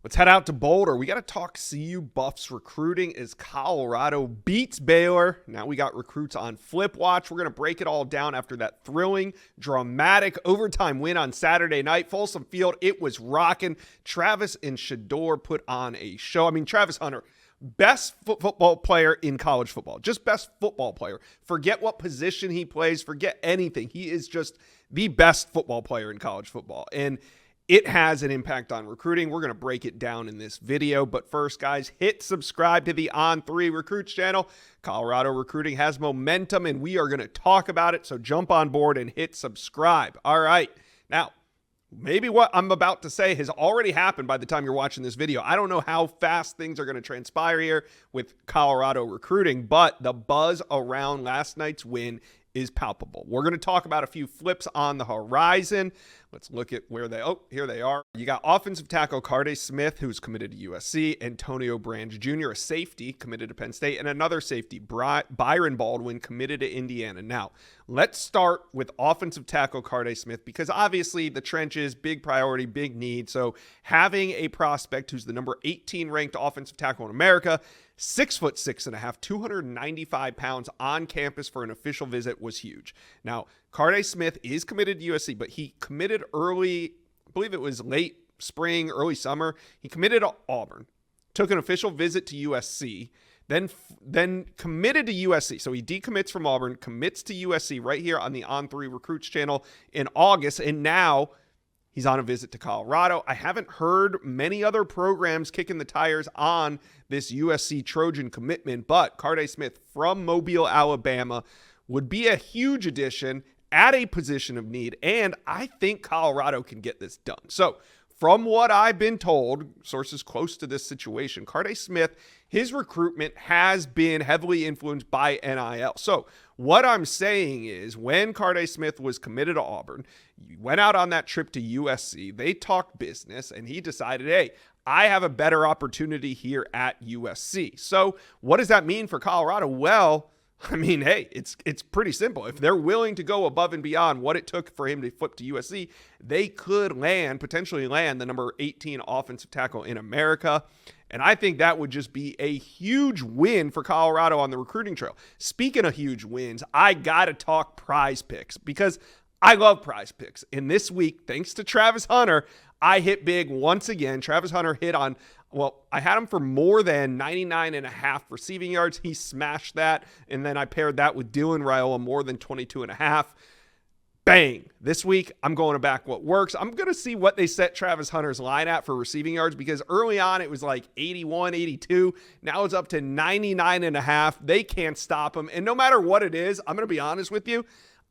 Let's head out to Boulder. We got to talk CU Buffs recruiting as Colorado beats Baylor. Now we got recruits on flip watch. We're going to break it all down after that thrilling, dramatic overtime win on Saturday night. Folsom Field, it was rocking. Travis and Shador put on a show. Travis Hunter, best football player in college football. Just best football player. Forget what position he plays. Forget anything. He is just the best football player in college football. And it has an impact on recruiting. We're going to break it down in this video. But first, guys, hit subscribe to the On3 Recruits channel. Colorado recruiting has momentum, and we are going to talk about it. So jump on board and hit subscribe. All right. Now, maybe what I'm about to say has already happened by the time you're watching this video. I don't know how fast things are going to transpire here with Colorado recruiting, but the buzz around last night's win is palpable. We're going to talk about a few flips on the horizon. Let's look at where here they are. You got offensive tackle Cardé Smith, who's committed to USC, Antonio Branch Jr., a safety, committed to Penn State, and another safety, Byron Baldwin, committed to Indiana. Now, let's start with offensive tackle Cardé Smith, because obviously the trenches, big priority, big need. So having a prospect who's the number 18 ranked offensive tackle in America, 6'6.5", 295 pounds on campus for an official visit was huge. Now, Cardé Smith is committed to USC, but he committed early, I believe it was late spring, early summer. He committed to Auburn, took an official visit to USC, then committed to USC. So he decommits from Auburn, commits to USC right here on the On3 Recruits channel in August, and now he's on a visit to Colorado. I haven't heard many other programs kicking the tires on this USC Trojan commitment, but Cardé Smith from Mobile, Alabama would be a huge addition at a position of need, and I think Colorado can get this done. So from what I've been told, sources close to this situation, Cardé Smith, his recruitment has been heavily influenced by NIL. So what I'm saying is when Cardé Smith was committed to Auburn, he went out on that trip to USC, they talked business, and he decided, hey, I have a better opportunity here at USC. So what does that mean for Colorado? Well, hey, it's pretty simple. If they're willing to go above and beyond what it took for him to flip to USC, they could potentially land the number 18 offensive tackle in America. And I think that would just be a huge win for Colorado on the recruiting trail. Speaking of huge wins, I got to talk Prize Picks because I love Prize Picks. And this week, thanks to Travis Hunter, I hit big once again. Travis Hunter hit on, I had him for more than 99.5 receiving yards. He smashed that. And then I paired that with Dylan Raiola, more than 22.5. Bang. This week, I'm going to back what works. I'm going to see what they set Travis Hunter's line at for receiving yards, because early on it was like 81, 82. Now it's up to 99.5. They can't stop him. And no matter what it is, I'm going to be honest with you,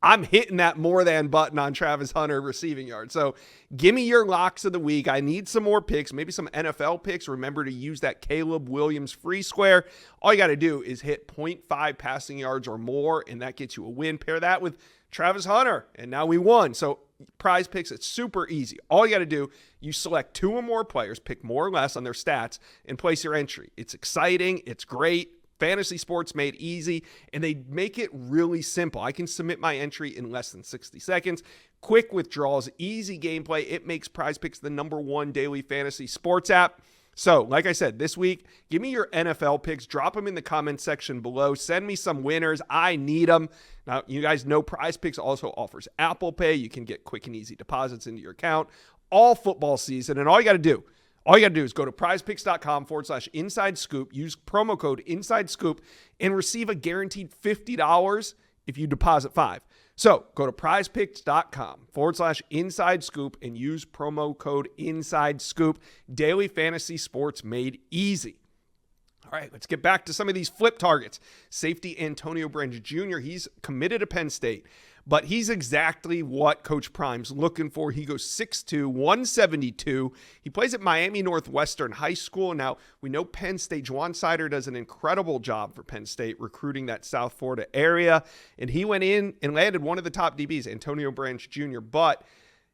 I'm hitting that more than button on Travis Hunter receiving yards. So give me your locks of the week. I need some more picks, maybe some NFL picks. Remember to use that Caleb Williams free square. All you got to do is hit 0.5 passing yards or more, and that gets you a win. Pair that with Travis Hunter, and now we won. So Prize Picks, it's super easy. All you got to do, you select 2 or more players, pick more or less on their stats, and place your entry. It's exciting. It's great. Fantasy sports made easy, and they make it really simple. I can submit my entry in less than 60 seconds. Quick withdrawals, easy gameplay. It makes Prize Picks the #1 daily fantasy sports app. So, like I said, this week, give me your NFL picks. Drop them in the comment section below. Send me some winners. I need them. Now, you guys know Prize Picks also offers Apple Pay. You can get quick and easy deposits into your account all football season, and all you got to do is go to prizepicks.com/inside scoop, use promo code inside scoop, and receive a guaranteed $50 if you deposit $5. So go to prizepicks.com/inside scoop and use promo code inside scoop. Daily fantasy sports made easy. All right, let's get back to some of these flip targets. Safety Antonio Branch Jr., he's committed to Penn State, but he's exactly what Coach Prime's looking for. He goes 6'2", 172. He plays at Miami Northwestern High School. Now, we know Penn State, Juwan Sider does an incredible job for Penn State recruiting that South Florida area, and he went in and landed one of the top DBs, Antonio Branch Jr., but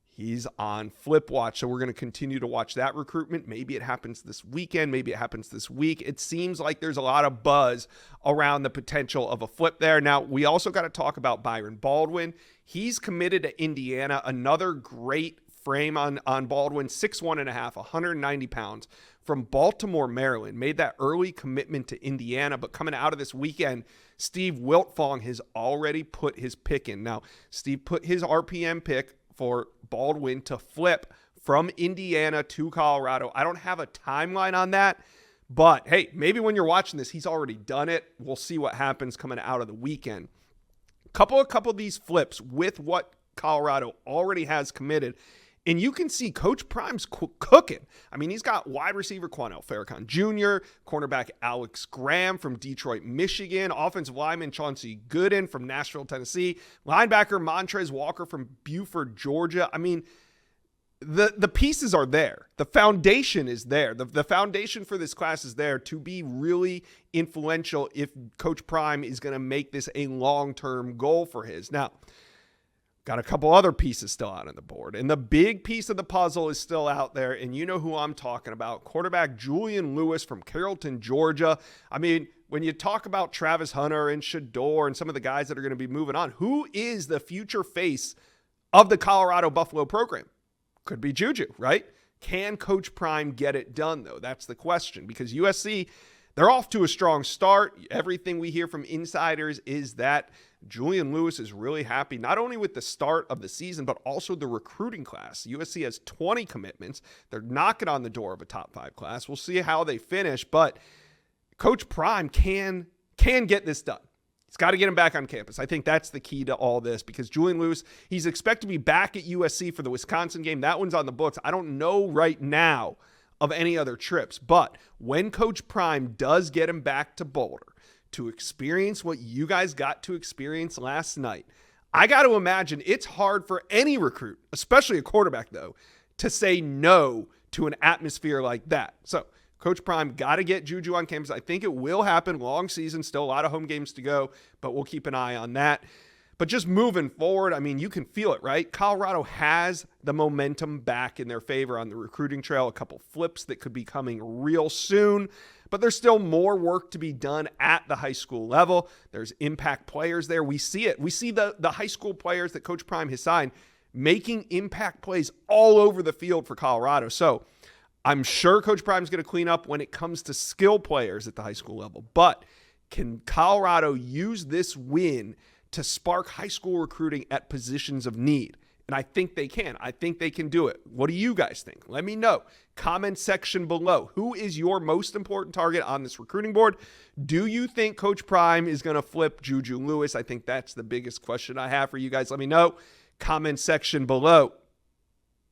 he's on flip watch, so we're going to continue to watch that recruitment. Maybe it happens this weekend. Maybe it happens this week. It seems like there's a lot of buzz around the potential of a flip there. Now, we also got to talk about Byron Baldwin. He's committed to Indiana, another great frame on Baldwin, 6'1.5", 190 pounds, from Baltimore, Maryland. Made that early commitment to Indiana, but coming out of this weekend, Steve Wiltfong has already put his pick in. Now, Steve put his RPM pick for Baldwin to flip from Indiana to Colorado. I don't have a timeline on that, but hey, maybe when you're watching this, he's already done it. We'll see what happens coming out of the weekend. Couple of these flips with what Colorado already has committed, and you can see Coach Prime's cooking. I mean, he's got wide receiver Quanell Farrakhan Jr., cornerback Alex Graham from Detroit, Michigan, offensive lineman Chauncey Gooden from Nashville, Tennessee, linebacker Montrez Walker from Buford, Georgia. I mean, the pieces are there. The foundation is there. The foundation for this class is there to be really influential if Coach Prime is going to make this a long-term goal for his. Now, got a couple other pieces still out on the board, and the big piece of the puzzle is still out there, and you know who I'm talking about. Quarterback Julian Lewis from Carrollton, Georgia. I mean, when you talk about Travis Hunter and Shador and some of the guys that are going to be moving on, who is the future face of the Colorado Buffalo program? Could be Juju, right? Can Coach Prime get it done, though? That's the question, because USC, they're off to a strong start. Everything we hear from insiders is that Julian Lewis is really happy, not only with the start of the season, but also the recruiting class. USC has 20 commitments. They're knocking on the door of a top 5 class. We'll see how they finish, but Coach Prime can get this done. He's got to get him back on campus. I think that's the key to all this, because Julian Lewis, he's expected to be back at USC for the Wisconsin game. That one's on the books. I don't know right now of any other trips, but when Coach Prime does get him back to Boulder to experience what you guys got to experience last night, I got to imagine it's hard for any recruit, especially a quarterback, though, to say no to an atmosphere like that. So Coach Prime got to get Juju on campus. I think it will happen. Long season, still a lot of home games to go, but we'll keep an eye on that. But just moving forward, I mean, you can feel it, right? Colorado has the momentum back in their favor on the recruiting trail. A couple flips that could be coming real soon, but there's still more work to be done at the high school level. There's impact players there. We see it. We see the high school players that Coach Prime has signed making impact plays all over the field for Colorado. So I'm sure Coach Prime's going to clean up when it comes to skill players at the high school level, but can Colorado use this win to spark high school recruiting at positions of need? And I think they can. I think they can do it. What do you guys think? Let me know. Comment section below. Who is your most important target on this recruiting board? Do you think Coach Prime is going to flip Juju Lewis? I think that's the biggest question I have for you guys. Let me know. Comment section below.